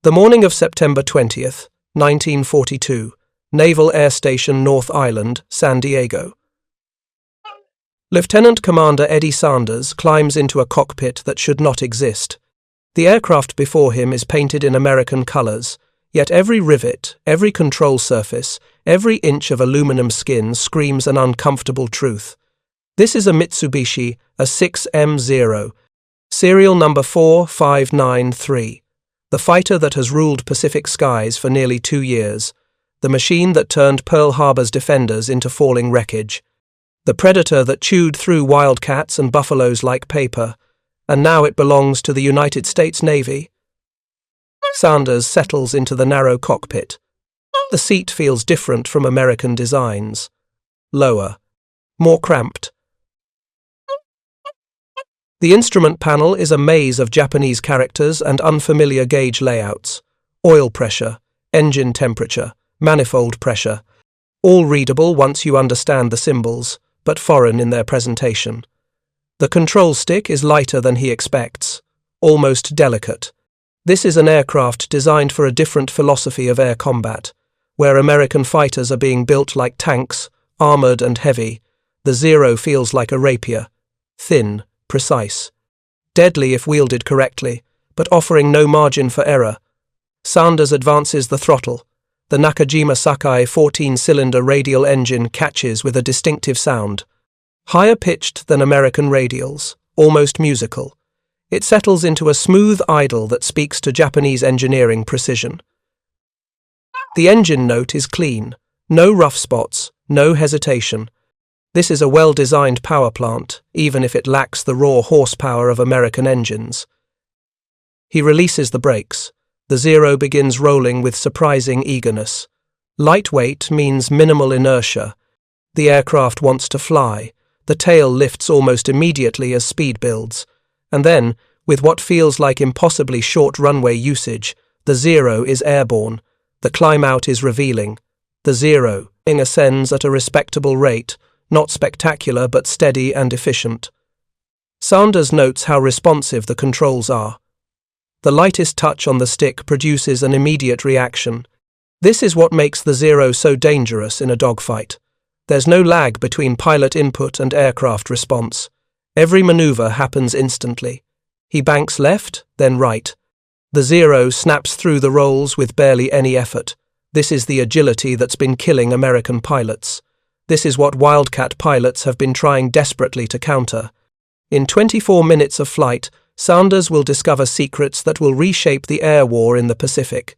The morning of September 20th, 1942, Naval Air Station North Island, San Diego. Lieutenant Commander Eddie Sanders climbs into a cockpit that should not exist. The aircraft before him is painted in American colors, yet every rivet, every control surface, every inch of aluminum skin screams an uncomfortable truth. This is a Mitsubishi A6M Zero, serial number 4593, the fighter that has ruled Pacific skies for nearly 2 years, the machine that turned Pearl Harbor's defenders into falling wreckage, the predator that chewed through wildcats and buffaloes like paper, and now it belongs to the United States Navy. Sanders settles into the narrow cockpit. The seat feels different from American designs. Lower, more cramped. The instrument panel is a maze of Japanese characters and unfamiliar gauge layouts. Oil pressure, engine temperature, manifold pressure. All readable once you understand the symbols, but foreign in their presentation. The control stick is lighter than he expects, almost delicate. This is an aircraft designed for a different philosophy of air combat, where American fighters are being built like tanks, armored and heavy. The Zero feels like a rapier, thin, precise, deadly if wielded correctly, but offering no margin for error. Sanders advances the throttle. The Nakajima Sakai 14-cylinder radial engine catches with a distinctive sound. Higher pitched than American radials, almost musical. It settles into a smooth idle that speaks to Japanese engineering precision. The engine note is clean, no rough spots, no hesitation. This is a well-designed power plant, even if it lacks the raw horsepower of American engines. He releases the brakes. The Zero begins rolling with surprising eagerness. Lightweight means minimal inertia. The aircraft wants to fly. The tail lifts almost immediately as speed builds. And then, with what feels like impossibly short runway usage, the Zero is airborne. The climb-out is revealing. The Zero ascends at a respectable rate, not spectacular but steady and efficient. Sanders notes how responsive the controls are. The lightest touch on the stick produces an immediate reaction. This is what makes the Zero so dangerous in a dogfight. There's no lag between pilot input and aircraft response. Every maneuver happens instantly. He banks left, then right. The Zero snaps through the rolls with barely any effort. This is the agility that's been killing American pilots. This is what Wildcat pilots have been trying desperately to counter. In 24 minutes of flight, Sanders will discover secrets that will reshape the air war in the Pacific.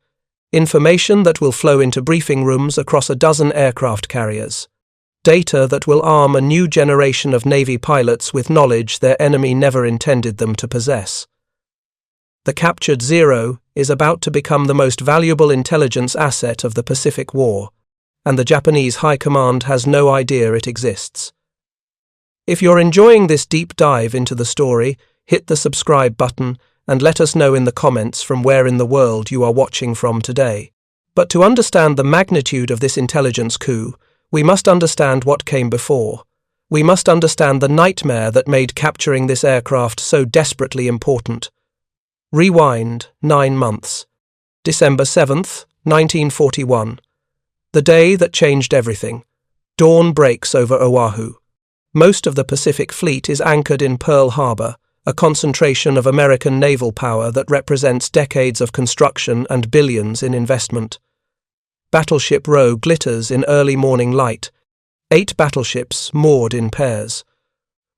Information that will flow into briefing rooms across a dozen aircraft carriers. Data that will arm a new generation of Navy pilots with knowledge their enemy never intended them to possess. The captured Zero is about to become the most valuable intelligence asset of the Pacific War, and the Japanese High Command has no idea it exists. If you're enjoying this deep dive into the story, hit the subscribe button and let us know in the comments from where in the world you are watching from today. But to understand the magnitude of this intelligence coup, we must understand what came before. We must understand the nightmare that made capturing this aircraft so desperately important. Rewind 9 months. December 7th, 1941. The day that changed everything. Dawn breaks over Oahu. Most of the Pacific Fleet is anchored in Pearl Harbor, a concentration of American naval power that represents decades of construction and billions in investment. Battleship Row glitters in early morning light. 8 battleships moored in pairs.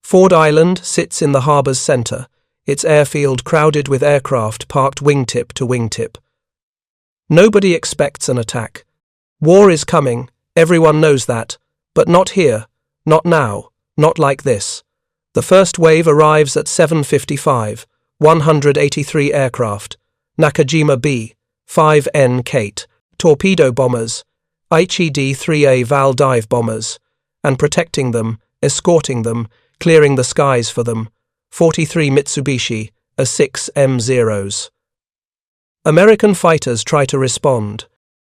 Ford Island sits in the harbor's center, its airfield crowded with aircraft parked wingtip to wingtip. Nobody expects an attack. War is coming, everyone knows that, but not here, not now, not like this. The first wave arrives at 7:55, 183 aircraft, Nakajima B, 5N Kate, torpedo bombers, Aichi D-3A Val dive bombers, and protecting them, escorting them, clearing the skies for them, 43 Mitsubishi A6M Zeros. American fighters try to respond.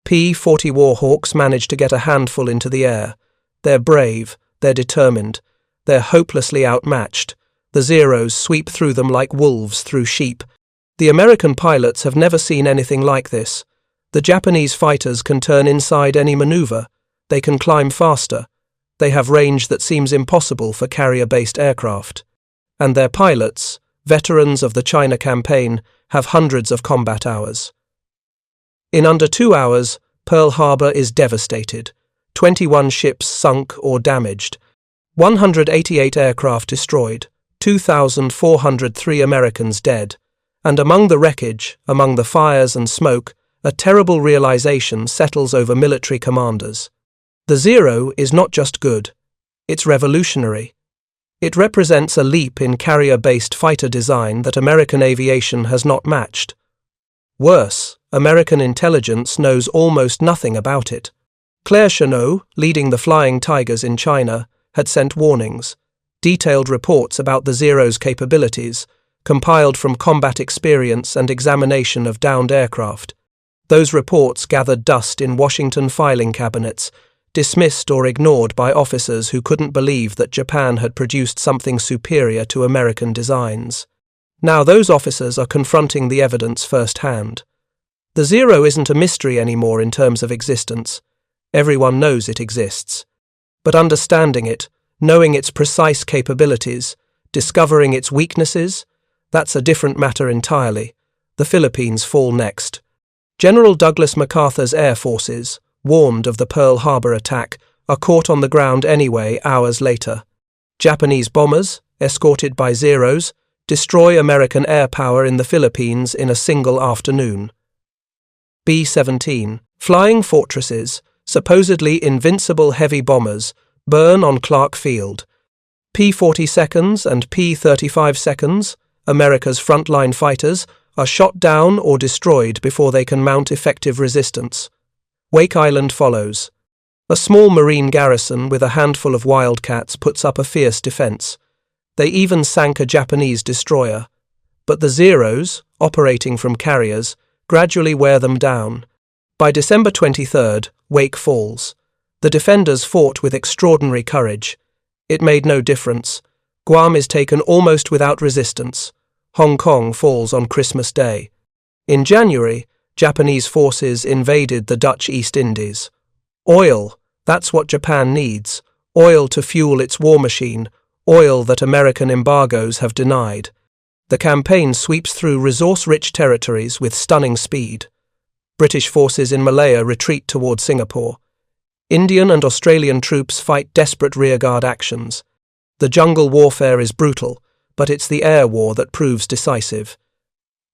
P-40 Warhawks manage to get a handful into the air. They're brave, they're determined, they're hopelessly outmatched. The Zeros sweep through them like wolves through sheep. The American pilots have never seen anything like this. The Japanese fighters can turn inside any maneuver. They can climb faster. They have range that seems impossible for carrier-based aircraft. And their pilots, veterans of the China campaign, have hundreds of combat hours. In under 2 hours, Pearl Harbor is devastated. 21 ships sunk or damaged. 188 aircraft destroyed. 2,403 Americans dead. And among the wreckage, among the fires and smoke, a terrible realization settles over military commanders. The Zero is not just good. It's revolutionary. It represents a leap in carrier-based fighter design that American aviation has not matched. Worse, American intelligence knows almost nothing about it. Claire Chennault, leading the Flying Tigers in China, had sent warnings, detailed reports about the Zero's capabilities, compiled from combat experience and examination of downed aircraft. Those reports gathered dust in Washington filing cabinets, dismissed or ignored by officers who couldn't believe that Japan had produced something superior to American designs. Now those officers are confronting the evidence firsthand. The Zero isn't a mystery anymore in terms of existence. Everyone knows it exists. But understanding it, knowing its precise capabilities, discovering its weaknesses, that's a different matter entirely. The Philippines fall next. General Douglas MacArthur's air forces, warned of the Pearl Harbor attack, are caught on the ground anyway hours later. Japanese bombers, escorted by Zeros, destroy American air power in the Philippines in a single afternoon. B-17, flying fortresses, supposedly invincible heavy bombers, burn on Clark Field. P-42s and P-35s, America's frontline fighters, are shot down or destroyed before they can mount effective resistance. Wake Island follows. A small Marine garrison with a handful of Wildcats puts up a fierce defense. They even sank a Japanese destroyer. But the Zeros, operating from carriers, gradually wear them down. By December 23rd, Wake falls. The defenders fought with extraordinary courage. It made no difference. Guam is taken almost without resistance. Hong Kong falls on Christmas Day. In January, Japanese forces invaded the Dutch East Indies. Oil, that's what Japan needs. Oil to fuel its war machine, oil that American embargoes have denied. The campaign sweeps through resource-rich territories with stunning speed. British forces in Malaya retreat toward Singapore. Indian and Australian troops fight desperate rearguard actions. The jungle warfare is brutal, but it's the air war that proves decisive.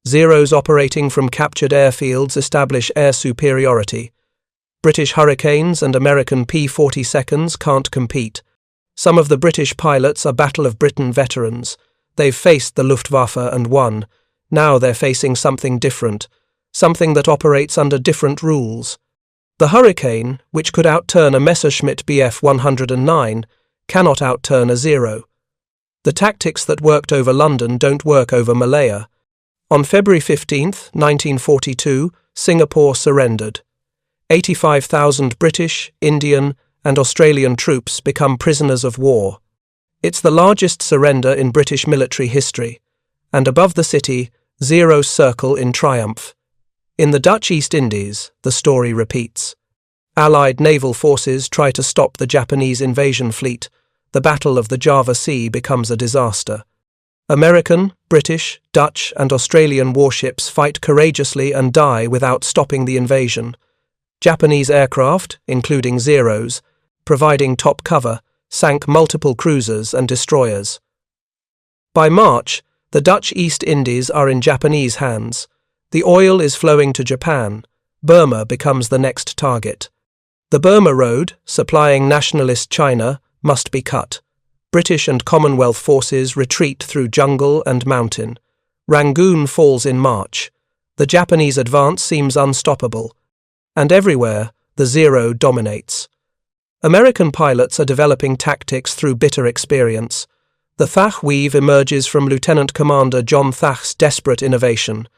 Zeros operating from captured airfields establish air superiority. British Hurricanes and American P-42s can't compete. Some of the British pilots are Battle of Britain veterans. They've faced the Luftwaffe and won. Now they're facing something different, something that operates under different rules. The Hurricane, which could outturn a Messerschmitt Bf 109, cannot outturn a Zero. The tactics that worked over London don't work over Malaya. On February 15, 1942, Singapore surrendered. 85,000 British, Indian, and Australian troops become prisoners of war. It's the largest surrender in British military history, and above the city, Zeros circle in triumph. In the Dutch East Indies, the story repeats. Allied naval forces try to stop the Japanese invasion fleet. The Battle of the Java Sea becomes a disaster. American, British, Dutch, and Australian warships fight courageously and die without stopping the invasion. Japanese aircraft, including Zeros, providing top cover, sank multiple cruisers and destroyers. By March, the Dutch East Indies are in Japanese hands. The oil is flowing to Japan. Burma becomes the next target. The Burma Road, supplying nationalist China, must be cut. British and Commonwealth forces retreat through jungle and mountain. Rangoon falls in March. The Japanese advance seems unstoppable. And everywhere, the Zero dominates. American pilots are developing tactics through bitter experience. The Thach weave emerges from Lieutenant Commander John Thach's desperate innovation.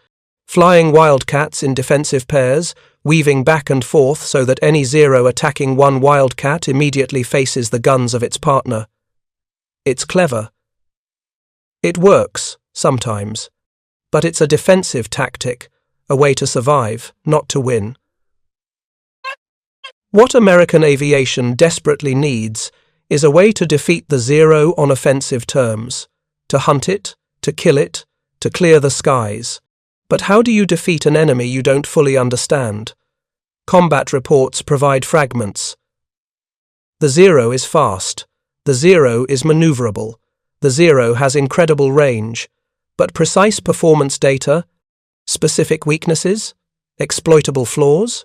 Flying Wildcats in defensive pairs, weaving back and forth so that any Zero attacking one Wildcat immediately faces the guns of its partner. It's clever. It works, sometimes. But it's a defensive tactic, a way to survive, not to win. What American aviation desperately needs is a way to defeat the Zero on offensive terms, to hunt it, to kill it, to clear the skies. But how do you defeat an enemy you don't fully understand? Combat reports provide fragments. The Zero is fast. The Zero is maneuverable. The Zero has incredible range. But precise performance data? Specific weaknesses? Exploitable flaws?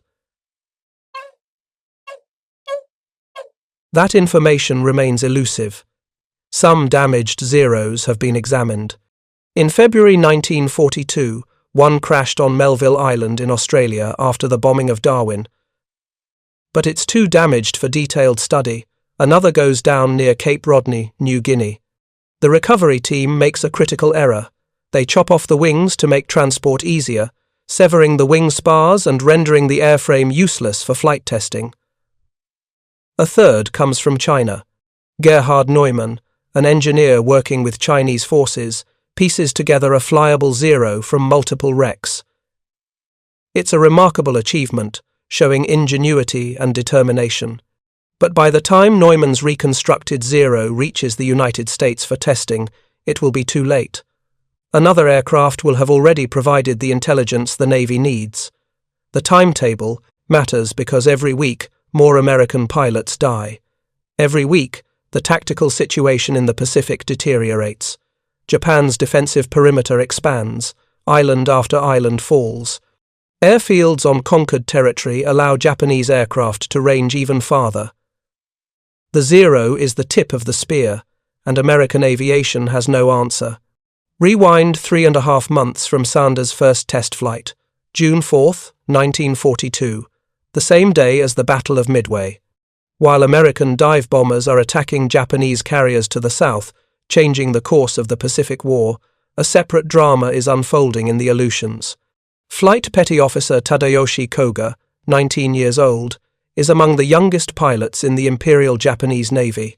That information remains elusive. Some damaged Zeros have been examined. In February 1942, one crashed on Melville Island in Australia after the bombing of Darwin. But it's too damaged for detailed study. Another goes down near Cape Rodney, New Guinea. The recovery team makes a critical error. They chop off the wings to make transport easier, severing the wing spars and rendering the airframe useless for flight testing. A third comes from China. Gerhard Neumann, an engineer working with Chinese forces, pieces together a flyable Zero from multiple wrecks. It's a remarkable achievement, showing ingenuity and determination. But by the time Neumann's reconstructed Zero reaches the United States for testing, it will be too late. Another aircraft will have already provided the intelligence the Navy needs. The timetable matters because every week, more American pilots die. Every week, the tactical situation in the Pacific deteriorates. Japan's defensive perimeter expands. Island after island falls. Airfields on conquered territory allow Japanese aircraft to range even farther. The Zero is the tip of the spear, and American aviation has no answer. Rewind 3.5 months from Sanders' first test flight, June 4, 1942, the same day as the Battle of Midway. While American dive bombers are attacking Japanese carriers to the south, changing the course of the Pacific War, a separate drama is unfolding in the Aleutians. Flight Petty Officer Tadayoshi Koga, 19 years old, is among the youngest pilots in the Imperial Japanese Navy.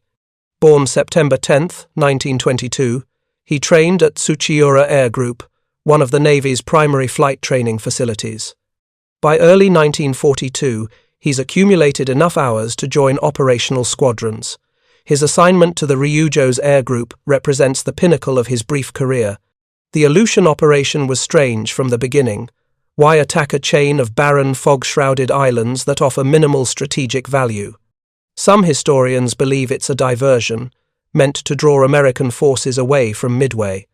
Born September 10, 1922, he trained at Tsuchiura Air Group, one of the Navy's primary flight training facilities. By early 1942, he's accumulated enough hours to join operational squadrons. His assignment to the Ryujo's Air Group represents the pinnacle of his brief career. The Aleutian operation was strange from the beginning. Why attack a chain of barren, fog-shrouded islands that offer minimal strategic value? Some historians believe it's a diversion, meant to draw American forces away from Midway.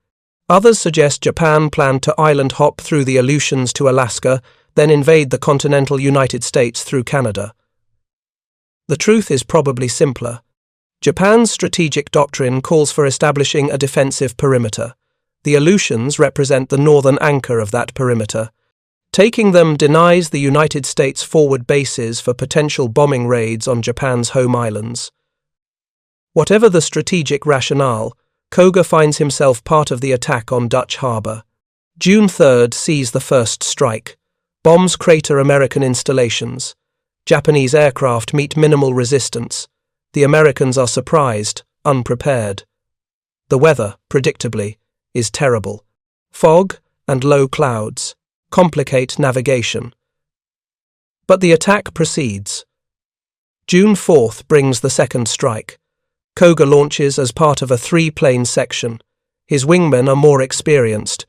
Others suggest Japan planned to island hop through the Aleutians to Alaska, then invade the continental United States through Canada. The truth is probably simpler. Japan's strategic doctrine calls for establishing a defensive perimeter. The Aleutians represent the northern anchor of that perimeter. Taking them denies the United States forward bases for potential bombing raids on Japan's home islands. Whatever the strategic rationale, Koga finds himself part of the attack on Dutch Harbor. June 3rd sees the first strike. Bombs crater American installations. Japanese aircraft meet minimal resistance. The Americans are surprised, unprepared. The weather, predictably, is terrible. Fog and low clouds complicate navigation. But the attack proceeds. June 4th brings the second strike. Koga launches as part of a 3-plane section. His wingmen are more experienced.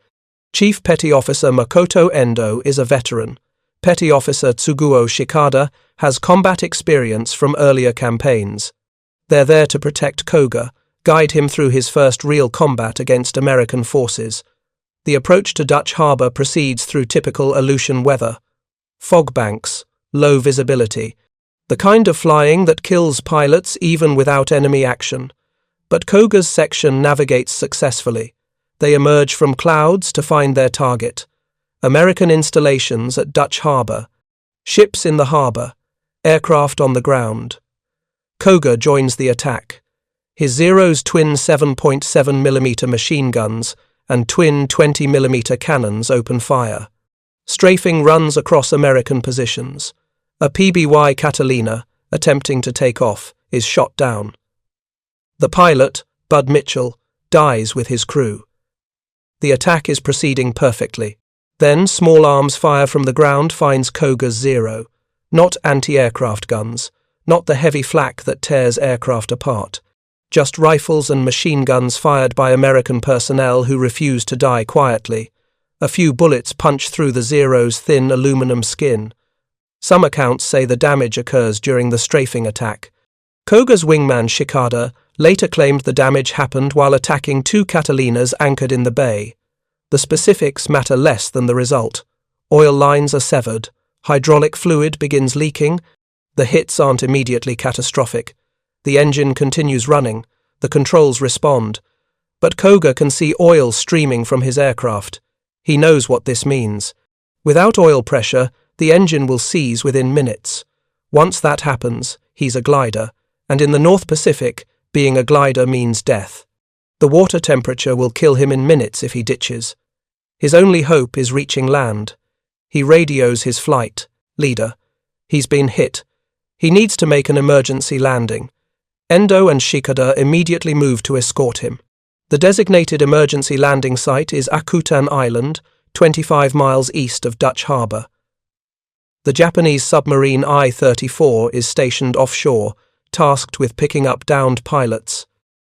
Chief Petty Officer Makoto Endo is a veteran. Petty Officer Tsuguo Shikada has combat experience from earlier campaigns. They're there to protect Koga, guide him through his first real combat against American forces. The approach to Dutch Harbor proceeds through typical Aleutian weather. Fog banks, low visibility, the kind of flying that kills pilots even without enemy action. But Koga's section navigates successfully. They emerge from clouds to find their target. American installations at Dutch Harbor. Ships in the harbor. Aircraft on the ground. Koga joins the attack. His Zero's twin 7.7mm machine guns and twin 20mm cannons open fire. Strafing runs across American positions. A PBY Catalina, attempting to take off, is shot down. The pilot, Bud Mitchell, dies with his crew. The attack is proceeding perfectly. Then small arms fire from the ground finds Koga's Zero. Not anti-aircraft guns, not the heavy flak that tears aircraft apart. Just rifles and machine guns fired by American personnel who refuse to die quietly. A few bullets punch through the Zero's thin aluminum skin. Some accounts say the damage occurs during the strafing attack. Koga's wingman Shikada later claimed the damage happened while attacking two Catalinas anchored in the bay. The specifics matter less than the result. Oil lines are severed. Hydraulic fluid begins leaking. The hits aren't immediately catastrophic. The engine continues running. The controls respond. But Koga can see oil streaming from his aircraft. He knows what this means. Without oil pressure, the engine will seize within minutes. Once that happens, he's a glider, and in the North Pacific, being a glider means death. The water temperature will kill him in minutes if he ditches. His only hope is reaching land. He radios his flight leader. He's been hit. He needs to make an emergency landing. Endo and Shikada immediately move to escort him. The designated emergency landing site is Aleutian Island, 25 miles east of Dutch Harbour. The Japanese submarine I-34 is stationed offshore, tasked with picking up downed pilots.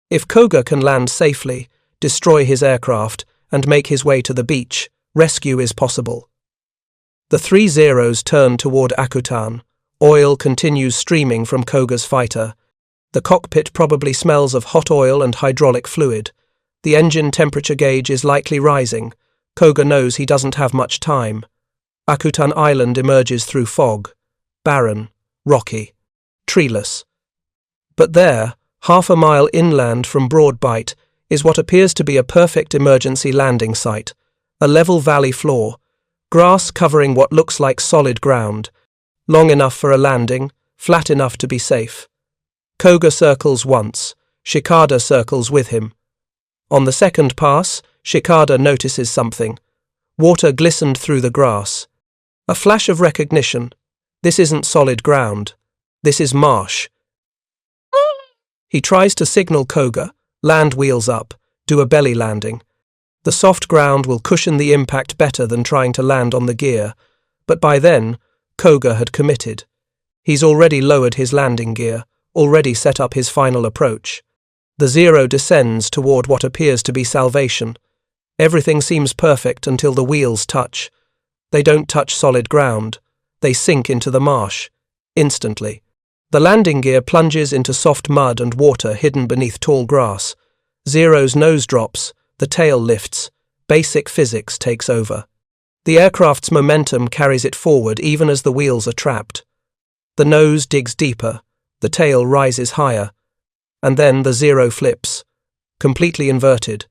If Koga can land safely, destroy his aircraft, and make his way to the beach, rescue is possible. The three Zeros turn toward Aleutian. Oil continues streaming from Koga's fighter. The cockpit probably smells of hot oil and hydraulic fluid. The engine temperature gauge is likely rising. Koga knows he doesn't have much time. Aleutian Island emerges through fog. Barren, rocky, treeless. But there, half a mile inland from Broadbight, is what appears to be a perfect emergency landing site. A level valley floor. Grass covering what looks like solid ground. Long enough for a landing, flat enough to be safe. Koga circles once. Shikada circles with him. On the second pass, Shikada notices something. Water glistened through the grass. A flash of recognition. This isn't solid ground. This is marsh. He tries to signal Koga, land wheels up, do a belly landing. The soft ground will cushion the impact better than trying to land on the gear, but by then, Koga had committed. He's already lowered his landing gear, already set up his final approach. The Zero descends toward what appears to be salvation. Everything seems perfect until the wheels touch. They don't touch solid ground. They sink into the marsh. Instantly. The landing gear plunges into soft mud and water hidden beneath tall grass. Zero's nose drops, the tail lifts. Basic physics takes over. The aircraft's momentum carries it forward even as the wheels are trapped. The nose digs deeper, the tail rises higher, and then the Zero flips, completely inverted.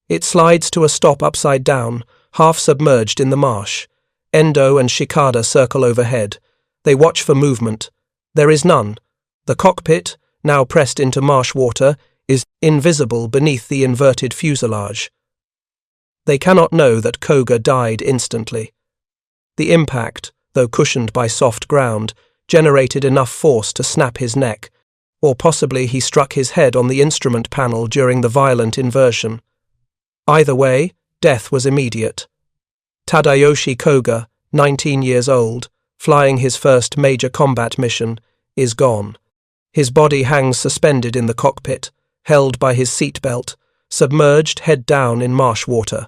It slides to a stop upside down, half submerged in the marsh. Endo and Shikada circle overhead. They watch for movement. There is none. The cockpit, now pressed into marsh water, is invisible beneath the inverted fuselage. They cannot know that Koga died instantly. The impact, though cushioned by soft ground, generated enough force to snap his neck, or possibly he struck his head on the instrument panel during the violent inversion. Either way, death was immediate. Tadayoshi Koga, 19 years old, flying his first major combat mission, is gone. His body hangs suspended in the cockpit, held by his seatbelt, submerged head down in marsh water.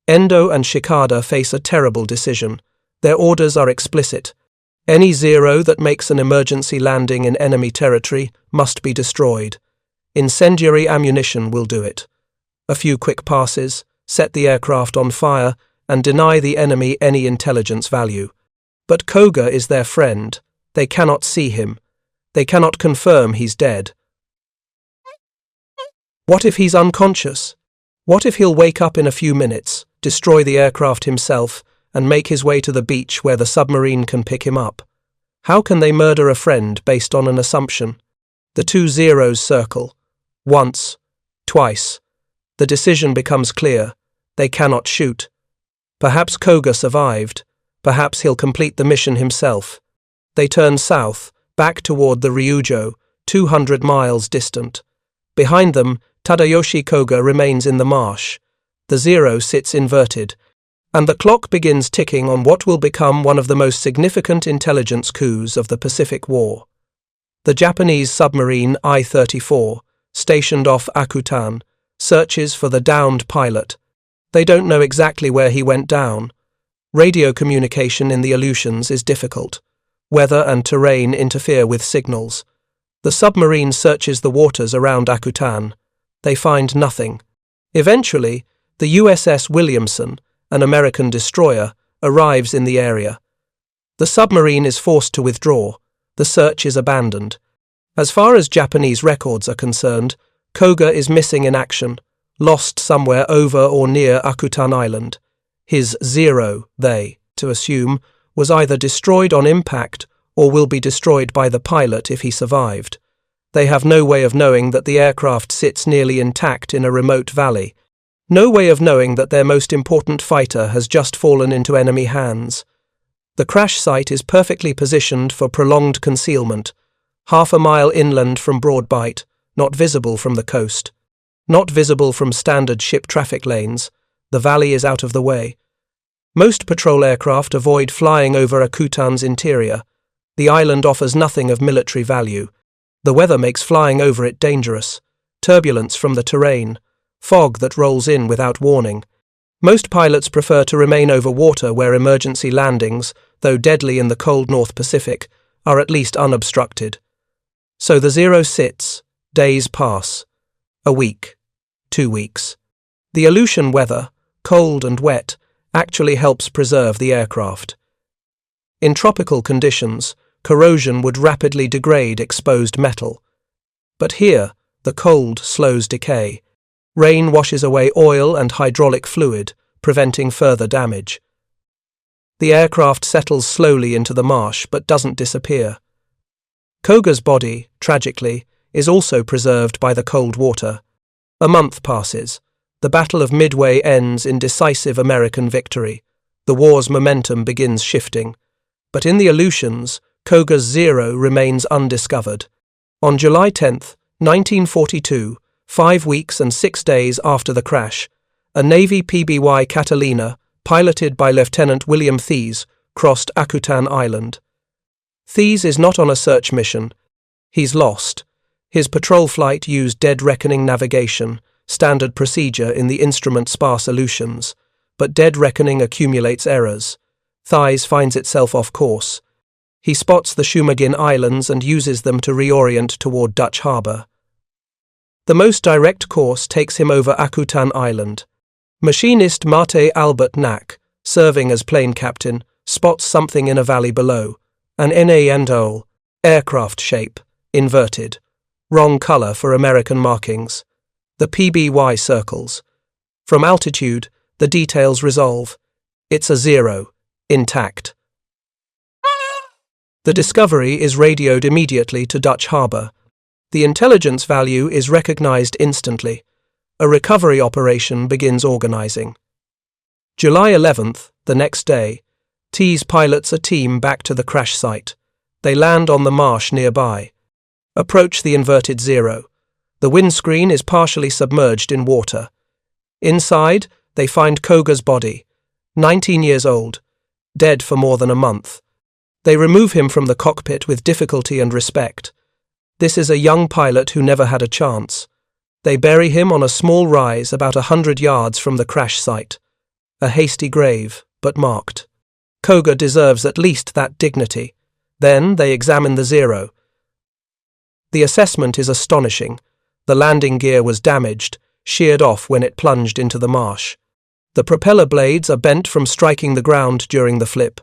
Endo and Shikada face a terrible decision. Their orders are explicit. Any Zero that makes an emergency landing in enemy territory must be destroyed. Incendiary ammunition will do it. A few quick passes, set the aircraft on fire, and deny the enemy any intelligence value. But Koga is their friend. They cannot see him. They cannot confirm he's dead. What if he's unconscious? What if he'll wake up in a few minutes, destroy the aircraft himself, and make his way to the beach where the submarine can pick him up? How can they murder a friend based on an assumption? The two Zeros circle. Once, twice. The decision becomes clear. They cannot shoot. Perhaps Koga survived. Perhaps he'll complete the mission himself. They turn south, back toward the Ryujo, 200 miles distant. Behind them, Tadayoshi Koga remains in the marsh. The Zero sits inverted, and the clock begins ticking on what will become one of the most significant intelligence coups of the Pacific War. The Japanese submarine I-34, stationed off Akutan, searches for the downed pilot. They don't know exactly where he went down. Radio communication in the Aleutians is difficult. Weather and terrain interfere with signals. The submarine searches the waters around Akutan. They find nothing. Eventually, the USS Williamson, an American destroyer, arrives in the area. The submarine is forced to withdraw. The search is abandoned. As far as Japanese records are concerned, Koga is missing in action, lost somewhere over or near Akutan Island. His Zero, to assume, was either destroyed on impact or will be destroyed by the pilot if he survived. They have no way of knowing that the aircraft sits nearly intact in a remote valley. No way of knowing that their most important fighter has just fallen into enemy hands. The crash site is perfectly positioned for prolonged concealment, half a mile inland from Broadbight, not visible from the coast. Not visible from standard ship traffic lanes, the valley is out of the way. Most patrol aircraft avoid flying over Akutan's interior. The island offers nothing of military value. The weather makes flying over it dangerous. Turbulence from the terrain, fog that rolls in without warning. Most pilots prefer to remain over water where emergency landings, though deadly in the cold North Pacific, are at least unobstructed. So the Zero sits, days pass. A week, 2 weeks. The Aleutian weather, cold and wet, actually helps preserve the aircraft. In tropical conditions, corrosion would rapidly degrade exposed metal. But here, the cold slows decay. Rain washes away oil and hydraulic fluid, preventing further damage. The aircraft settles slowly into the marsh but doesn't disappear. Koga's body, tragically, is also preserved by the cold water. A month passes. The Battle of Midway ends in decisive American victory. The war's momentum begins shifting. But in the Aleutians, Koga's Zero remains undiscovered. On July 10, 1942, 5 weeks and 6 days after the crash, a Navy PBY Catalina, piloted by Lieutenant William Thies, crossed Akutan Island. Thies is not on a search mission. He's lost. His patrol flight used dead reckoning navigation, standard procedure in the instrument-sparse Aleutians, but dead reckoning accumulates errors. Thies finds itself off course. He spots the Shumagin Islands and uses them to reorient toward Dutch Harbour. The most direct course takes him over Akutan Island. Machinist Mate Albert Knack, serving as plane captain, spots something in a valley below. An NA aircraft shape, inverted. Wrong colour for American markings. The PBY circles. From altitude, the details resolve. It's a Zero, intact. The discovery is radioed immediately to Dutch Harbour. The intelligence value is recognised instantly. A recovery operation begins organising. July 11th, the next day, Thies pilots a team back to the crash site. They land on the marsh nearby. Approach the inverted Zero. The windscreen is partially submerged in water. Inside, they find Koga's body, 19 years old, dead for more than a month. They remove him from the cockpit with difficulty and respect. This is a young pilot who never had a chance. They bury him on a small rise about 100 yards from the crash site. A hasty grave, but marked. Koga deserves at least that dignity. Then they examine the Zero. The assessment is astonishing. The landing gear was damaged, sheared off when it plunged into the marsh. The propeller blades are bent from striking the ground during the flip.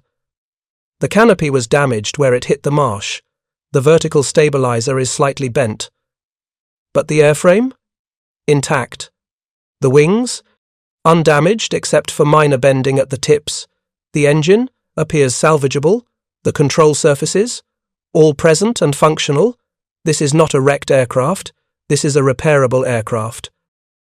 The canopy was damaged where it hit the marsh. The vertical stabilizer is slightly bent. But the airframe? Intact. The wings? Undamaged except for minor bending at the tips. The engine appears salvageable. The control surfaces? All present and functional. This is not a wrecked aircraft. This is a repairable aircraft.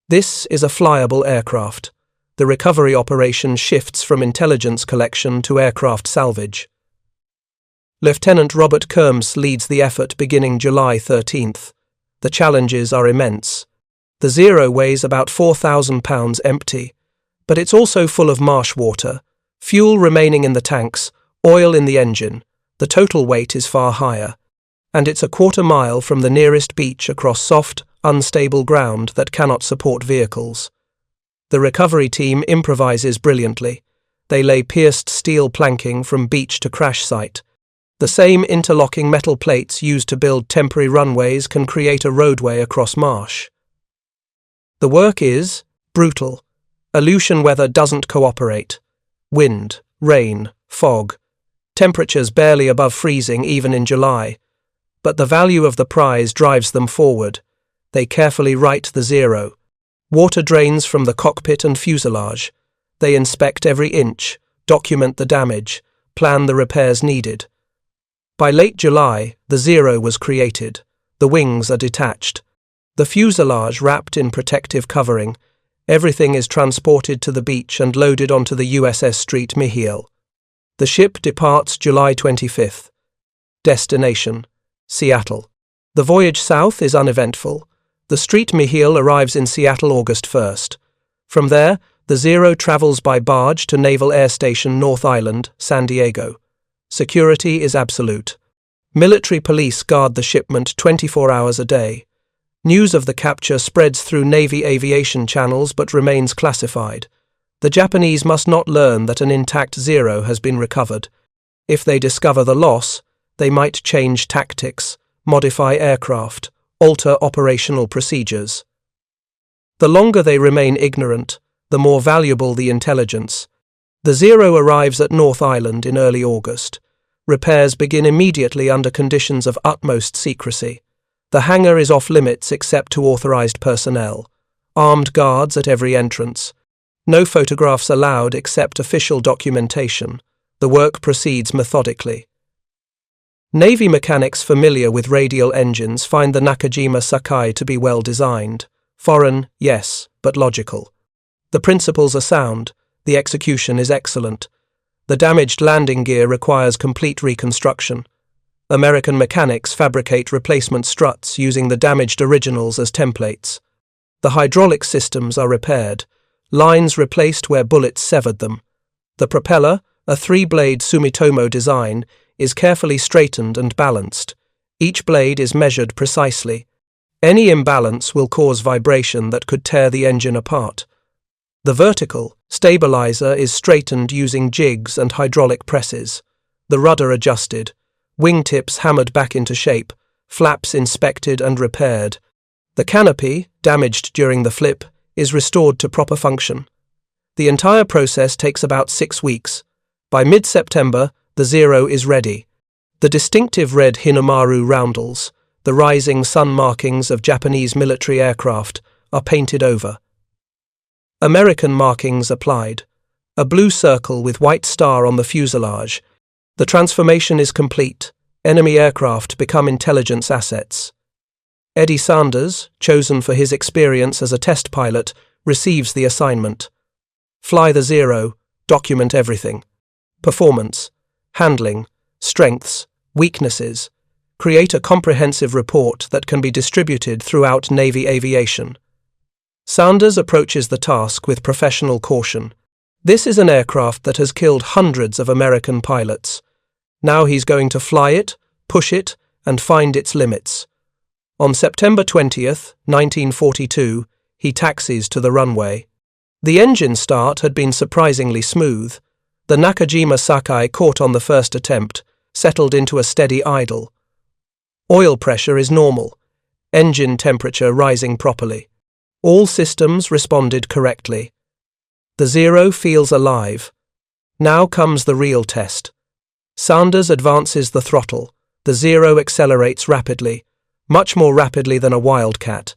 This is a flyable aircraft. The recovery operation shifts from intelligence collection to aircraft salvage. Lieutenant Robert Kerms leads the effort beginning July 13th. The challenges are immense. The Zero weighs about 4,000 pounds empty. But it's also full of marsh water, fuel remaining in the tanks, oil in the engine. The total weight is far higher. And it's a quarter-mile from the nearest beach across soft, unstable ground that cannot support vehicles. The recovery team improvises brilliantly. They lay pierced steel planking from beach to crash site. The same interlocking metal plates used to build temporary runways can create a roadway across marsh. The work is brutal. Aleutian weather doesn't cooperate. Wind, rain, fog. Temperatures barely above freezing even in July. But the value of the prize drives them forward. They carefully right the Zero. Water drains from the cockpit and fuselage. They inspect every inch, document the damage, plan the repairs needed. By late July, the Zero was created. The wings are detached. The fuselage wrapped in protective covering. Everything is transported to the beach and loaded onto the USS Street Mihiel. The ship departs July 25th. Destination: Seattle. The voyage south is uneventful. The Street Mihiel arrives in Seattle August 1st. From there, the Zero travels by barge to Naval Air Station North Island, San Diego. Security is absolute. Military police guard the shipment 24 hours a day. News of the capture spreads through Navy aviation channels but remains classified. The Japanese must not learn that an intact Zero has been recovered. If they discover the loss, they might change tactics, modify aircraft, alter operational procedures. The longer they remain ignorant, the more valuable the intelligence. The Zero arrives at North Island in early August. Repairs begin immediately under conditions of utmost secrecy. The hangar is off limits except to authorized personnel. Armed guards at every entrance. No photographs allowed except official documentation. The work proceeds methodically. Navy mechanics familiar with radial engines find the Nakajima Sakai to be well designed. Foreign, yes, but logical. The principles are sound. The execution is excellent. The damaged landing gear requires complete reconstruction. American mechanics fabricate replacement struts using the damaged originals as templates. The hydraulic systems are repaired. Lines replaced where bullets severed them. The propeller, a 3-blade Sumitomo design, is carefully straightened and balanced. Each blade is measured precisely. Any imbalance will cause vibration that could tear the engine apart. The vertical stabilizer is straightened using jigs and hydraulic presses. The rudder adjusted. Wingtips hammered back into shape. Flaps inspected and repaired. The canopy, damaged during the flip, is restored to proper function. The entire process takes about 6 weeks. By mid-September, the Zero is ready. The distinctive red Hinamaru roundels, the rising sun markings of Japanese military aircraft, are painted over. American markings applied. A blue circle with white star on the fuselage. The transformation is complete. Enemy aircraft become intelligence assets. Eddie Sanders, chosen for his experience as a test pilot, receives the assignment. Fly the Zero, document everything. Performance, handling, strengths, weaknesses. Create a comprehensive report that can be distributed throughout Navy aviation. Sanders approaches the task with professional caution. This is an aircraft that has killed hundreds of American pilots. Now he's going to fly it, push it, and find its limits. On September 20th, 1942, he taxis to the runway. The engine start had been surprisingly smooth. The Nakajima Sakai caught on the first attempt, settled into a steady idle. Oil pressure is normal. Engine temperature rising properly. All systems responded correctly. The Zero feels alive. Now comes the real test. Sanders advances the throttle. The Zero accelerates rapidly, much more rapidly than a Wildcat.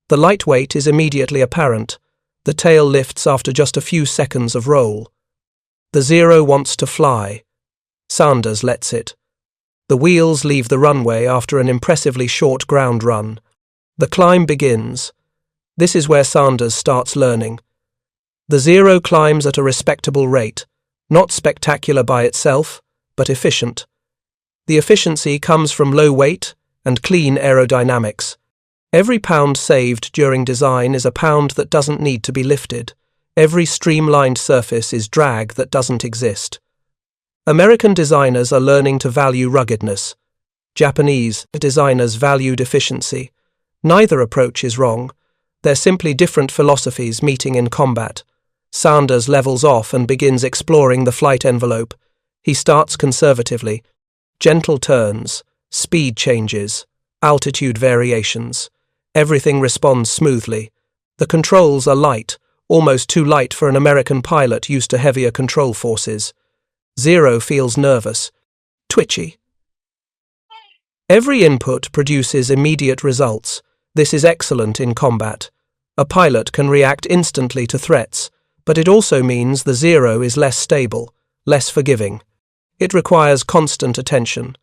The lightweight is immediately apparent. The tail lifts after just a few seconds of roll. The Zero wants to fly. Sanders lets it. The wheels leave the runway after an impressively short ground run. The climb begins. This is where Sanders starts learning. The Zero climbs at a respectable rate, not spectacular by itself, but efficient. The efficiency comes from low weight and clean aerodynamics. Every pound saved during design is a pound that doesn't need to be lifted. Every streamlined surface is drag that doesn't exist. American designers are learning to value ruggedness. Japanese designers valued efficiency. Neither approach is wrong. They're simply different philosophies meeting in combat. Sanders levels off and begins exploring the flight envelope. He starts conservatively. Gentle turns, speed changes, altitude variations. Everything responds smoothly. The controls are light, almost too light for an American pilot used to heavier control forces. Zero feels nervous, twitchy. Every input produces immediate results. This is excellent in combat. A pilot can react instantly to threats, but it also means the Zero is less stable, less forgiving. It requires constant attention.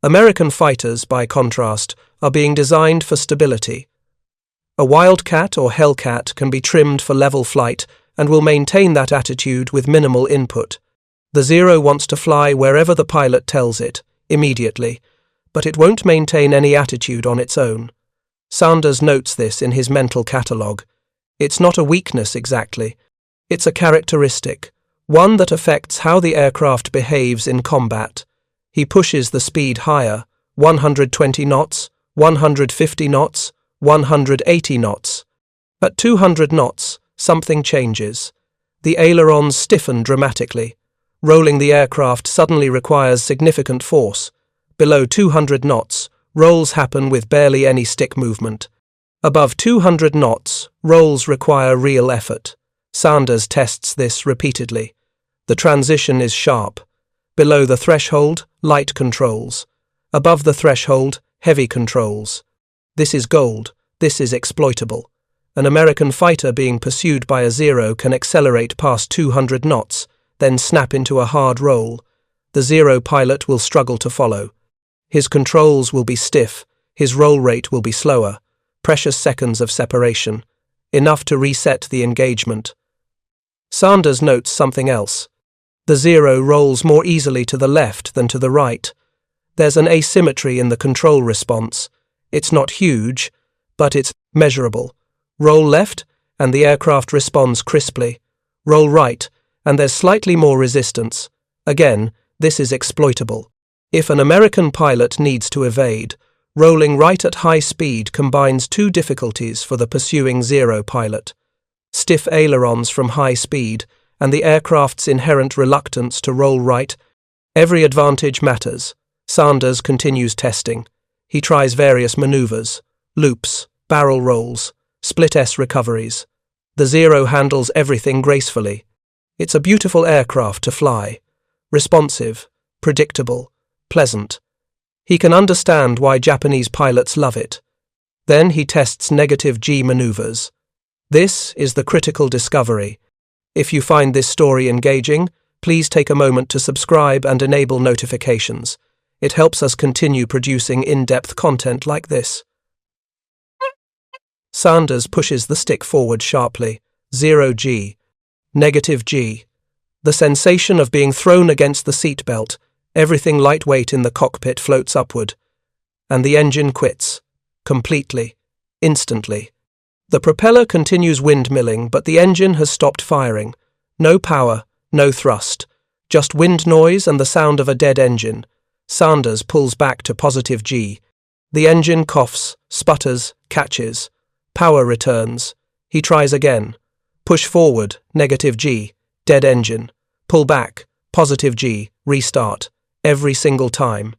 American fighters, by contrast, are being designed for stability. A Wildcat or Hellcat can be trimmed for level flight and will maintain that attitude with minimal input. The Zero wants to fly wherever the pilot tells it, immediately, but it won't maintain any attitude on its own. Sanders notes this in his mental catalogue. It's not a weakness exactly. It's a characteristic, one that affects how the aircraft behaves in combat. He pushes the speed higher, 120 knots, 150 knots, 180 knots. At 200 knots, something changes. The ailerons stiffen dramatically. Rolling the aircraft suddenly requires significant force. Below 200 knots, rolls happen with barely any stick movement. Above 200 knots, rolls require real effort. Sanders tests this repeatedly. The transition is sharp. Below the threshold, light controls. Above the threshold, heavy controls. This is gold. This is exploitable. An American fighter being pursued by a Zero can accelerate past 200 knots, then snap into a hard roll. The Zero pilot will struggle to follow. His controls will be stiff, his roll rate will be slower, precious seconds of separation, enough to reset the engagement. Sanders notes something else. The Zero rolls more easily to the left than to the right. There's an asymmetry in the control response. It's not huge, but it's measurable. Roll left, and the aircraft responds crisply. Roll right, and there's slightly more resistance. Again, this is exploitable. If an American pilot needs to evade, rolling right at high speed combines two difficulties for the pursuing Zero pilot: stiff ailerons from high speed and the aircraft's inherent reluctance to roll right. Every advantage matters. Sanders continues testing. He tries various maneuvers, loops, barrel rolls, split S recoveries. The Zero handles everything gracefully. It's a beautiful aircraft to fly. Responsive, predictable, pleasant. He can understand why Japanese pilots love it. Then he tests negative G maneuvers. This is the critical discovery. If you find this story engaging, please take a moment to subscribe and enable notifications. It helps us continue producing in-depth content like this. Sanders pushes the stick forward sharply. 0G. Negative G. The sensation of being thrown against the seatbelt. Everything lightweight in the cockpit floats upward. And the engine quits. Completely. Instantly. The propeller continues windmilling, but the engine has stopped firing. No power, no thrust. Just wind noise and the sound of a dead engine. Sanders pulls back to positive G. The engine coughs, sputters, catches. Power returns. He tries again. Push forward, negative G. Dead engine. Pull back, positive G. Restart. Every single time.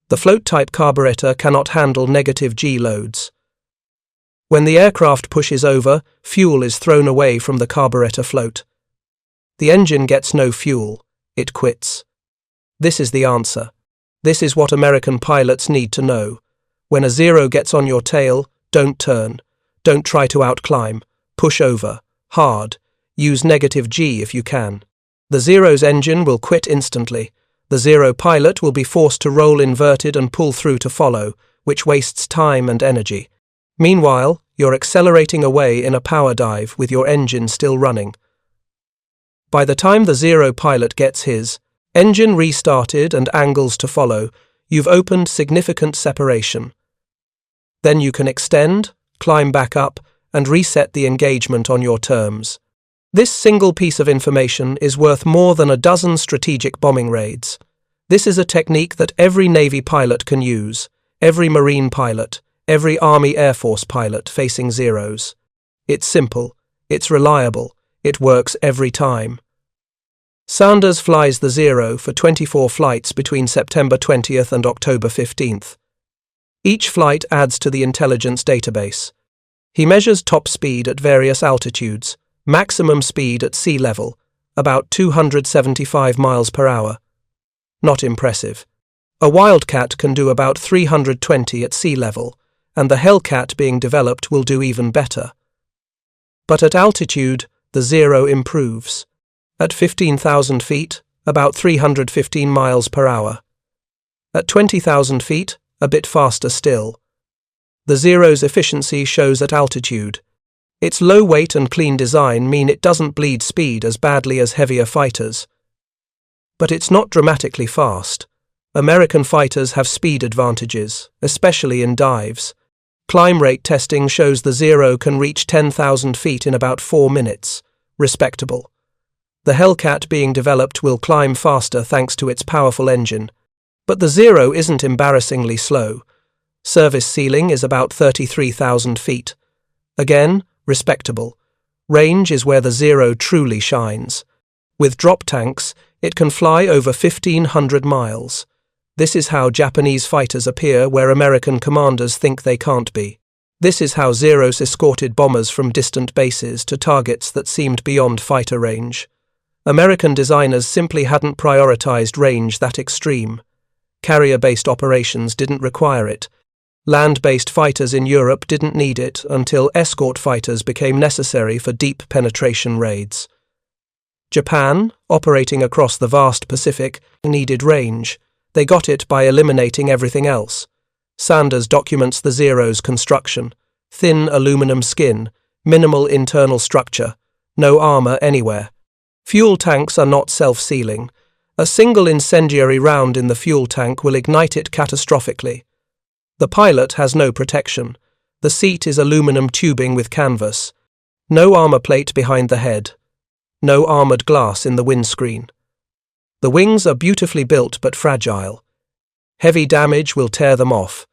The float-type carburetor cannot handle negative G loads. When the aircraft pushes over, fuel is thrown away from the carburetor float. The engine gets no fuel. It quits. This is the answer. This is what American pilots need to know. When a Zero gets on your tail, don't turn. Don't try to outclimb. Push over. Hard. Use negative G if you can. The Zero's engine will quit instantly. The Zero pilot will be forced to roll inverted and pull through to follow, which wastes time and energy. Meanwhile, you're accelerating away in a power dive with your engine still running. By the time the Zero pilot gets his engine restarted and angles to follow, you've opened significant separation. Then you can extend, climb back up, and reset the engagement on your terms. This single piece of information is worth more than a dozen strategic bombing raids. This is a technique that every Navy pilot can use, every Marine pilot, every Army Air Force pilot facing Zeros. It's simple, it's reliable, it works every time. Sanders flies the Zero for 24 flights between September 20th and October 15th. Each flight adds to the intelligence database. He measures top speed at various altitudes, maximum speed at sea level, about 275 miles per hour. Not impressive. A Wildcat can do about 320 at sea level, and the Hellcat being developed will do even better. But at altitude, the Zero improves. At 15,000 feet, about 315 miles per hour. At 20,000 feet, a bit faster still. The Zero's efficiency shows at altitude. Its low weight and clean design mean it doesn't bleed speed as badly as heavier fighters. But it's not dramatically fast. American fighters have speed advantages, especially in dives. Climb rate testing shows the Zero can reach 10,000 feet in about 4 minutes. Respectable. The Hellcat being developed will climb faster thanks to its powerful engine. But the Zero isn't embarrassingly slow. Service ceiling is about 33,000 feet. Again, respectable. Range is where the Zero truly shines. With drop tanks, it can fly over 1,500 miles. This is how Japanese fighters appear where American commanders think they can't be. This is how Zeros escorted bombers from distant bases to targets that seemed beyond fighter range. American designers simply hadn't prioritized range that extreme. Carrier-based operations didn't require it. Land-based fighters in Europe didn't need it until escort fighters became necessary for deep penetration raids. Japan, operating across the vast Pacific, needed range. They got it by eliminating everything else. Sanders documents the Zero's construction. Thin aluminum skin, minimal internal structure, no armor anywhere. Fuel tanks are not self-sealing. A single incendiary round in the fuel tank will ignite it catastrophically. The pilot has no protection. The seat is aluminum tubing with canvas. No armor plate behind the head. No armored glass in the windscreen. The wings are beautifully built but fragile. Heavy damage will tear them off.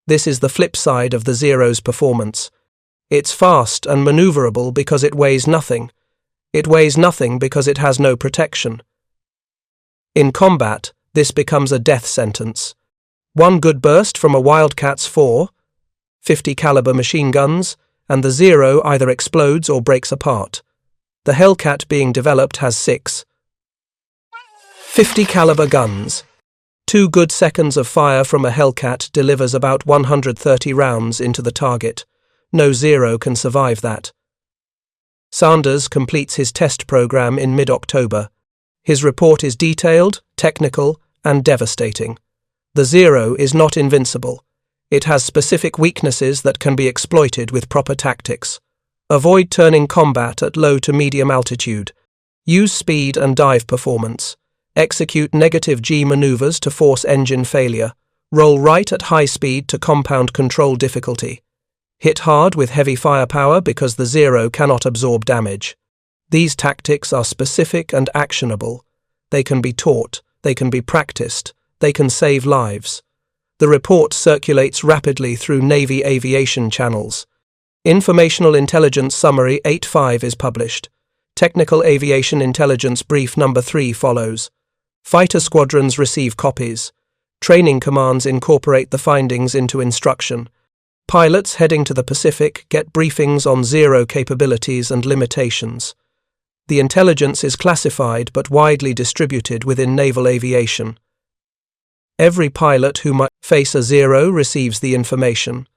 This is the flip side of the Zero's performance. It's fast and maneuverable because it weighs nothing. It weighs nothing because it has no protection. In combat, this becomes a death sentence. One good burst from a Wildcat's 4.50 caliber machine guns, and the Zero either explodes or breaks apart. The Hellcat being developed has 6.50 caliber guns. 2 good seconds of fire from a Hellcat delivers about 130 rounds into the target. No Zero can survive that. Sanders completes his test program in mid-October. His report is detailed, technical, and devastating. The Zero is not invincible. It has specific weaknesses that can be exploited with proper tactics. Avoid turning combat at low to medium altitude. Use speed and dive performance. Execute negative G maneuvers to force engine failure. Roll right at high speed to compound control difficulty. Hit hard with heavy firepower because the Zero cannot absorb damage. These tactics are specific and actionable. They can be taught, they can be practiced, they can save lives. The report circulates rapidly through Navy aviation channels. Informational Intelligence Summary 8.5 is published. Technical Aviation Intelligence Brief Number 3 follows. Fighter squadrons receive copies. Training commands incorporate the findings into instruction. Pilots heading to the Pacific get briefings on Zero capabilities and limitations. The intelligence is classified but widely distributed within naval aviation. Every pilot who might face a Zero receives the information.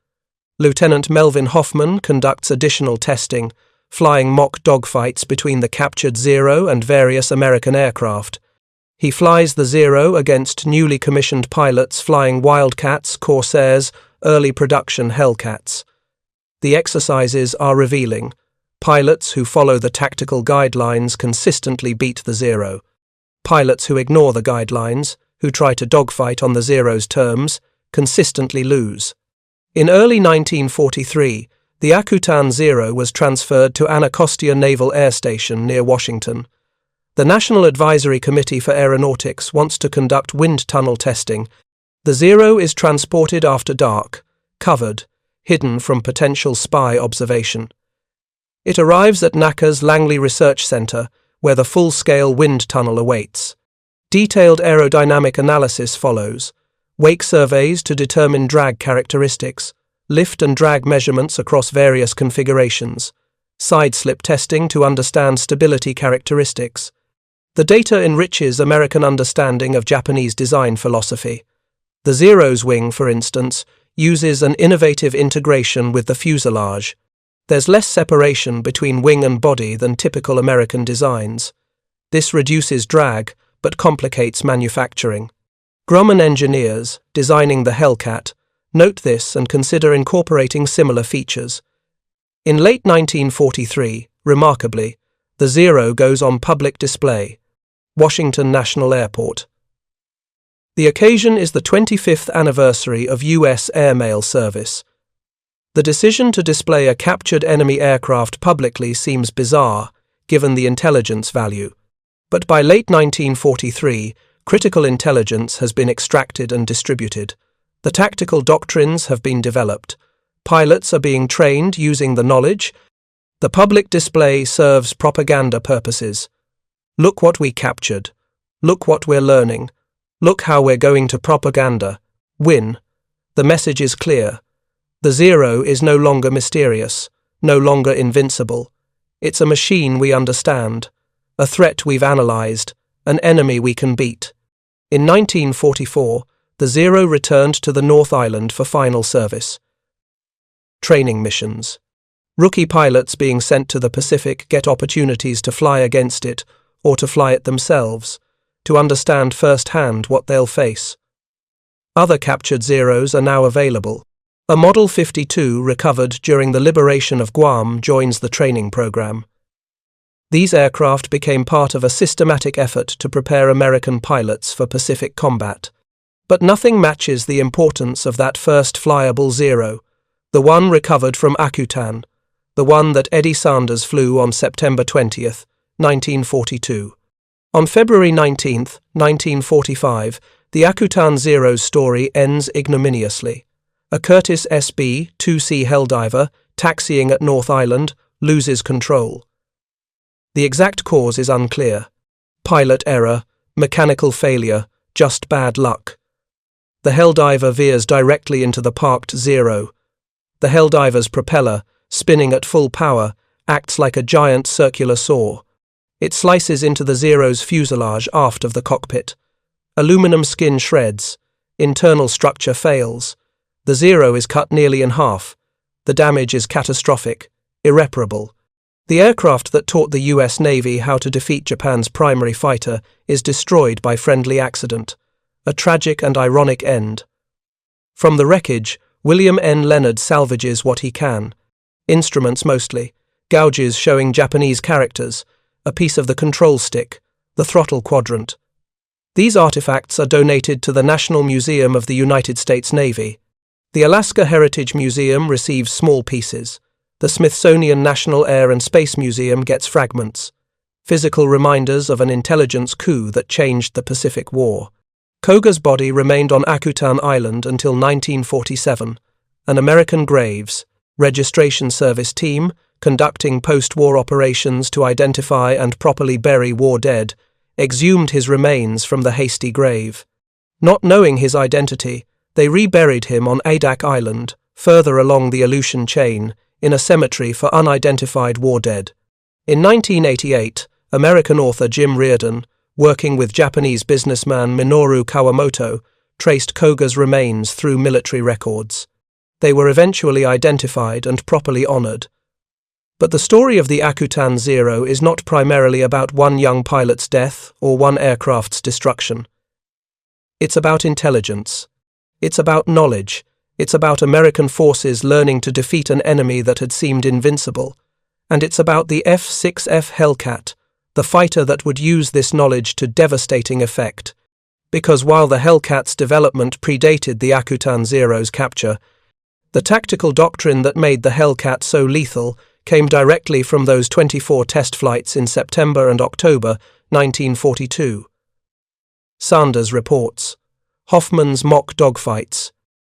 Lieutenant Melvin Hoffman conducts additional testing, flying mock dogfights between the captured Zero and various American aircraft. He flies the Zero against newly commissioned pilots flying Wildcats, Corsairs, early production Hellcats. The exercises are revealing. Pilots who follow the tactical guidelines consistently beat the Zero. Pilots who ignore the guidelines, who try to dogfight on the Zero's terms, consistently lose. In early 1943, The Akutan Zero was transferred to Anacostia Naval Air Station near Washington. The National Advisory Committee for Aeronautics wants to conduct wind tunnel testing. The Zero is transported after dark, covered, hidden from potential spy observation. It arrives at NACA's Langley Research Center, where the full-scale wind tunnel awaits. Detailed aerodynamic analysis follows, wake surveys to determine drag characteristics, lift and drag measurements across various configurations, side-slip testing to understand stability characteristics. The data enriches American understanding of Japanese design philosophy. The Zero's wing, for instance, uses an innovative integration with the fuselage. There's less separation between wing and body than typical American designs. This reduces drag, but complicates manufacturing. Grumman engineers, designing the Hellcat, note this and consider incorporating similar features. In late 1943, remarkably, the Zero goes on public display, Washington National Airport. The occasion is the 25th anniversary of U.S. airmail service. The decision to display a captured enemy aircraft publicly seems bizarre, given the intelligence value. But by late 1943, critical intelligence has been extracted and distributed. The tactical doctrines have been developed. Pilots are being trained using the knowledge. The public display serves propaganda purposes. Look what we captured. Look what we're learning. Look how we're going to propaganda. Win. The message is clear. The Zero is no longer mysterious, no longer invincible. It's a machine we understand, a threat we've analyzed, an enemy we can beat. In 1944, the Zero returned to the North Island for final service. Training missions. Rookie pilots being sent to the Pacific get opportunities to fly against it or to fly it themselves, to understand firsthand what they'll face. Other captured Zeros are now available. A Model 52 recovered during the liberation of Guam joins the training program. These aircraft became part of a systematic effort to prepare American pilots for Pacific combat. But nothing matches the importance of that first flyable Zero, the one recovered from Akutan, the one that Eddie Sanders flew on September 20th, 1942. On February 19, 1945, the Akutan Zero's story ends ignominiously. A Curtiss SB-2C Helldiver, taxiing at North Island, loses control. The exact cause is unclear. Pilot error, mechanical failure, just bad luck. The Helldiver veers directly into the parked Zero. The Helldiver's propeller, spinning at full power, acts like a giant circular saw. It slices into the Zero's fuselage aft of the cockpit. Aluminum skin shreds. Internal structure fails. The Zero is cut nearly in half. The damage is catastrophic, irreparable. The aircraft that taught the US Navy how to defeat Japan's primary fighter is destroyed by friendly accident. A tragic and ironic end. From the wreckage, William N. Leonard salvages what he can. Instruments mostly, gouges showing Japanese characters, a piece of the control stick, the throttle quadrant. These artifacts are donated to the National Museum of the United States Navy. The Alaska Heritage Museum receives small pieces. The Smithsonian National Air and Space Museum gets fragments, physical reminders of an intelligence coup that changed the Pacific War. Koga's body remained on Akutan Island until 1947. An American Graves Registration Service team, conducting post-war operations to identify and properly bury war dead, exhumed his remains from the hasty grave. Not knowing his identity, they reburied him on Adak Island, further along the Aleutian chain, in a cemetery for unidentified war dead. In 1988, American author Jim Reardon, working with Japanese businessman Minoru Kawamoto, traced Koga's remains through military records. They were eventually identified and properly honored. But the story of the Akutan Zero is not primarily about one young pilot's death or one aircraft's destruction. It's about intelligence. It's about knowledge. It's about American forces learning to defeat an enemy that had seemed invincible. And it's about the F-6F Hellcat, the fighter that would use this knowledge to devastating effect. Because while the Hellcat's development predated the Akutan Zero's capture, The tactical doctrine that made the Hellcat so lethal came directly from those 24 test flights in September and October 1942. Sanders reports. Hoffman's mock dogfights.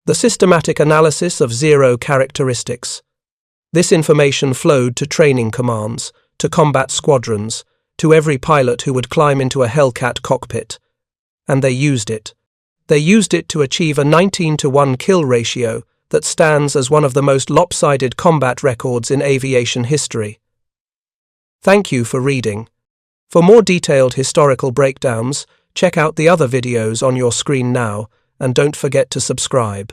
The systematic analysis of Zero characteristics. This information flowed to training commands, to combat squadrons, to every pilot who would climb into a Hellcat cockpit. And they used it. They used it to achieve a 19-to-1 kill ratio that stands as one of the most lopsided combat records in aviation history. Thank you for reading. For more detailed historical breakdowns, check out the other videos on your screen now, and don't forget to subscribe.